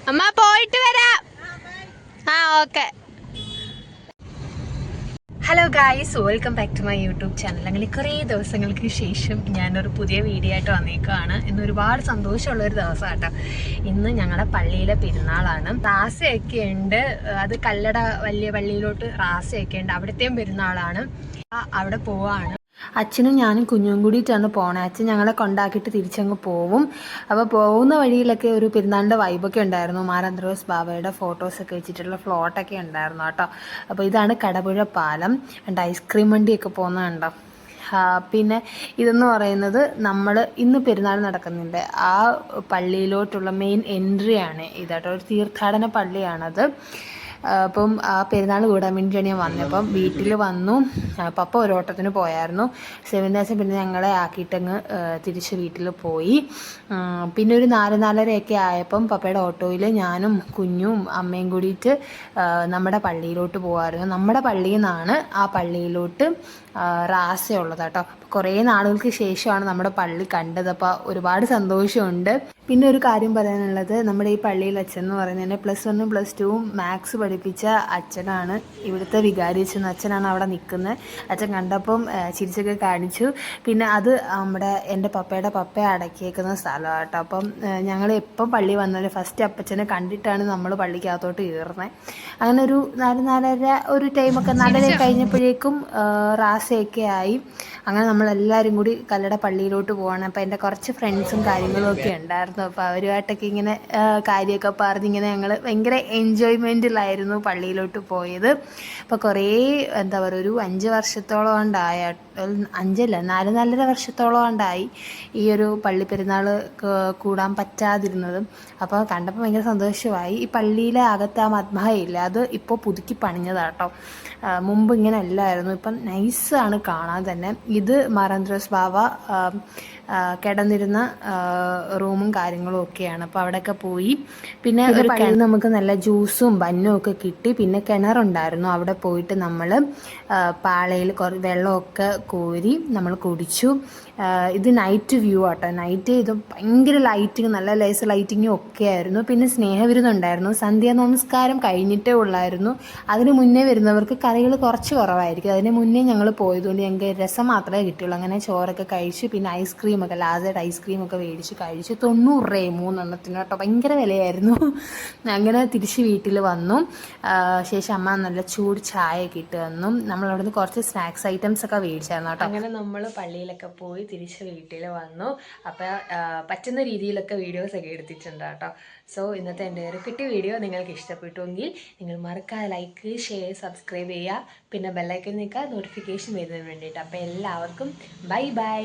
അമ്മ പോയിട്ട് വരാം. ആ okay. Hello guys, welcome back to my YouTube channel. അങ്ങനെ കുറേ ദിവസങ്ങൾക്ക് ശേഷം ഞാനൊരു പുതിയ വീഡിയോ ആയിട്ട് വന്നേക്കുകയാണ്. ഇന്ന് ഒരുപാട് സന്തോഷമുള്ളൊരു ദിവസമാണ് കേട്ടോ. ഇന്ന് ഞങ്ങളുടെ പള്ളിയിലെ പെരുന്നാളാണ്. റാസയൊക്കെ ഉണ്ട്. അത് കല്ലട വലിയ പള്ളിയിലോട്ട് റാസയൊക്കെ ഉണ്ട്. അവിടത്തെയും പെരുന്നാളാണ്. അവിടെ പോവാണ്. അച്ഛനും ഞാനും കുഞ്ഞും കൂടിയിട്ടാണ് പോണേ. അച്ഛൻ ഞങ്ങളെ കൊണ്ടാക്കിയിട്ട് തിരിച്ചങ്ങ് പോവും. അപ്പോൾ പോകുന്ന വഴിയിലൊക്കെ ഒരു പെരുന്നാളിൻ്റെ വൈബൊക്കെ ഉണ്ടായിരുന്നു. മാർ അന്ത്രോസ് ബാബയുടെ ഫോട്ടോസൊക്കെ വെച്ചിട്ടുള്ള ഫ്ലോട്ടൊക്കെ ഉണ്ടായിരുന്നു കേട്ടോ. അപ്പോൾ ഇതാണ് കടപുഴ പാലം. രണ്ട് ഐസ്ക്രീം വണ്ടിയൊക്കെ പോകുന്നത് കണ്ടോ. പിന്നെ ഇതെന്ന് പറയുന്നത് നമ്മൾ ഇന്ന് പെരുന്നാൾ നടക്കുന്നുണ്ട് ആ പള്ളിയിലോട്ടുള്ള മെയിൻ എൻട്രിയാണ് ഇതാട്ടോ. ഒരു തീർത്ഥാടന പള്ളിയാണത്. അപ്പം ആ പെരുന്നാൾ കൂടാൻ വേണ്ടിയിട്ടാണ് ഞാൻ വന്നത്. അപ്പം വീട്ടിൽ വന്നു. പപ്പ ഒരോട്ടത്തിന് പോയായിരുന്നു. സെവൻദാസം പിന്നെ ഞങ്ങളെ ആക്കിയിട്ടങ്ങ് തിരിച്ച് വീട്ടിൽ പോയി. പിന്നെ ഒരു 4-4:30 ആയപ്പം പപ്പയുടെ ഓട്ടോയിൽ ഞാനും കുഞ്ഞും അമ്മയും കൂടിയിട്ട് നമ്മുടെ പള്ളിയിലോട്ട് പോകുമായിരുന്നു. നമ്മുടെ പള്ളിയിൽ നിന്നാണ് ആ പള്ളിയിലോട്ട് റാസയുള്ളത് കേട്ടോ. കുറേ നാളുകൾക്ക് ശേഷമാണ് നമ്മുടെ പള്ളി കണ്ടത്. അപ്പോൾ ഒരുപാട് സന്തോഷമുണ്ട്. പിന്നെ ഒരു കാര്യം പറയാനുള്ളത്, നമ്മുടെ ഈ പള്ളിയിൽ അച്ഛൻ എന്ന് പറയുന്നത് +1 +2 മാത്സ് പഠിപ്പിച്ച അച്ഛനാണ്. ഇവിടുത്തെ വികാരി അച്ഛൻ. അച്ഛനാണ് അവിടെ നിൽക്കുന്നത്. അച്ഛൻ കണ്ടപ്പം ചിരിച്ചൊക്കെ കാണിച്ചു. പിന്നെ അത് എൻ്റെ പപ്പയുടെ അടക്കിയേക്കുന്ന സ്ഥലമാണ് കേട്ടോ. അപ്പം ഞങ്ങൾ എപ്പം പള്ളി വന്നാലും ഫസ്റ്റ് അപ്പച്ചനെ കണ്ടിട്ടാണ് നമ്മൾ പള്ളിക്കകത്തോട്ട് കയറുന്നത്. അങ്ങനെ ഒരു 4-4:30 ഒരു ടൈമൊക്കെ 4:30 കഴിഞ്ഞപ്പോഴേക്കും റാസയൊക്കെ ആയി. അങ്ങനെ നമ്മളെല്ലാവരും കൂടി കല്ലട പള്ളിയിലോട്ട് പോവാണ്. അപ്പോൾ എൻ്റെ കുറച്ച് ഫ്രണ്ട്സും കാര്യങ്ങളും ഒക്കെ ഉണ്ടായിരുന്നു. അപ്പോൾ അവരുമായിട്ടൊക്കെ ഇങ്ങനെ കാര്യമൊക്കെ പറഞ്ഞിങ്ങനെ ഞങ്ങൾ ഭയങ്കര എൻജോയ്മെൻറ്റിലായിരുന്നു പള്ളിയിലോട്ട് പോയത്. അപ്പോൾ കുറേ എന്താ പറയുക, ഒരു 5 വർഷത്തോളം ഉണ്ടായ 4-4.5 വർഷത്തോളം ഉണ്ടായി ഈ ഒരു പള്ളി പെരുന്നാൾ കൂടാൻ പറ്റാതിരുന്നത്. അപ്പോൾ കണ്ടപ്പോൾ ഭയങ്കര സന്തോഷമായി. ഈ പള്ളിയിലെ അകത്ത് ആ മദ്ബഹയില്ല, അത് ഇപ്പോൾ പുതുക്കി പണിഞ്ഞതാട്ടോ. മുമ്പ് ഇങ്ങനെ അല്ലായിരുന്നു. ഇപ്പം നൈസാണ് കാണാൻ തന്നെ. ഇത് മാർ അന്ത്രോസ് ബാവ കിടന്നിരുന്ന റൂമും കാര്യങ്ങളും ഒക്കെയാണ്. അപ്പോൾ അവിടെയൊക്കെ പോയി. പിന്നെ ഒരു പള്ളിയിൽ നമുക്ക് നല്ല ജ്യൂസും ബന്നും ഒക്കെ കിട്ടി. പിന്നെ കിണറുണ്ടായിരുന്നു. അവിടെ പോയിട്ട് നമ്മൾ പാളയിൽ വെള്ളമൊക്കെ കോരി നമ്മൾ കുടിച്ചു. ഇത് നൈറ്റ് വ്യൂ ആട്ടോ. നൈറ്റ് ഇത് ഭയങ്കര ലൈറ്റിങ്, നല്ല ലേസർ ലൈറ്റിങ്ങും ഒക്കെ ആയിരുന്നു. പിന്നെ സ്നേഹവിരുന്നുണ്ടായിരുന്നു. സന്ധ്യാ നമസ്കാരം കഴിഞ്ഞിട്ടേ ഉള്ളായിരുന്നു. അതിന് മുന്നേ വരുന്നവർക്ക് കറികൾ കുറച്ച് കുറവായിരിക്കും. അതിന് മുന്നേ ഞങ്ങൾ പോയതുകൊണ്ട് ഞങ്ങൾക്ക് രസം മാത്രമേ കിട്ടുള്ളൂ. അങ്ങനെ ചോറൊക്കെ കഴിച്ചു. പിന്നെ ഐസ്ക്രീമൊക്കെ ലാസയുടെ ഐസ്ക്രീമൊക്കെ മേടിച്ച് കഴിച്ചു. 90 രൂപ 3 എണ്ണത്തിന് കേട്ടോ. ഭയങ്കര വിലയായിരുന്നു. അങ്ങനെ തിരിച്ച് വീട്ടിൽ വന്നു. ശേഷം അമ്മ നല്ല ചൂട് ചായയൊക്കെ ഇട്ട് തന്നു. നമ്മളവിടെ നിന്ന് കുറച്ച് സ്നാക്സ് ഐറ്റംസ് ഒക്കെ മേടിച്ചായിരുന്നു കേട്ടോ. അങ്ങനെ നമ്മൾ പള്ളിയിലൊക്കെ പോയി തിരിച്ച് വീട്ടിൽ വന്നു. അപ്പോൾ പറ്റുന്ന രീതിയിലൊക്കെ വീഡിയോസൊക്കെ എടുത്തിട്ടുണ്ട് കേട്ടോ. സോ ഇന്നത്തെ എൻ്റെ ഒരു കുട്ടി വീഡിയോ നിങ്ങൾക്ക് ഇഷ്ടപ്പെട്ടുവെങ്കിൽ നിങ്ങൾ മറക്കാതെ ലൈക്ക്, ഷെയർ, സബ്സ്ക്രൈബ് ചെയ്യുക. പിന്നെ ബെല്ലൈക്കൻ നിൽക്കുക നോട്ടിഫിക്കേഷൻ വരുന്നതിന് വേണ്ടിയിട്ട്. അപ്പോൾ എല്ലാവർക്കും ബൈ ബൈ.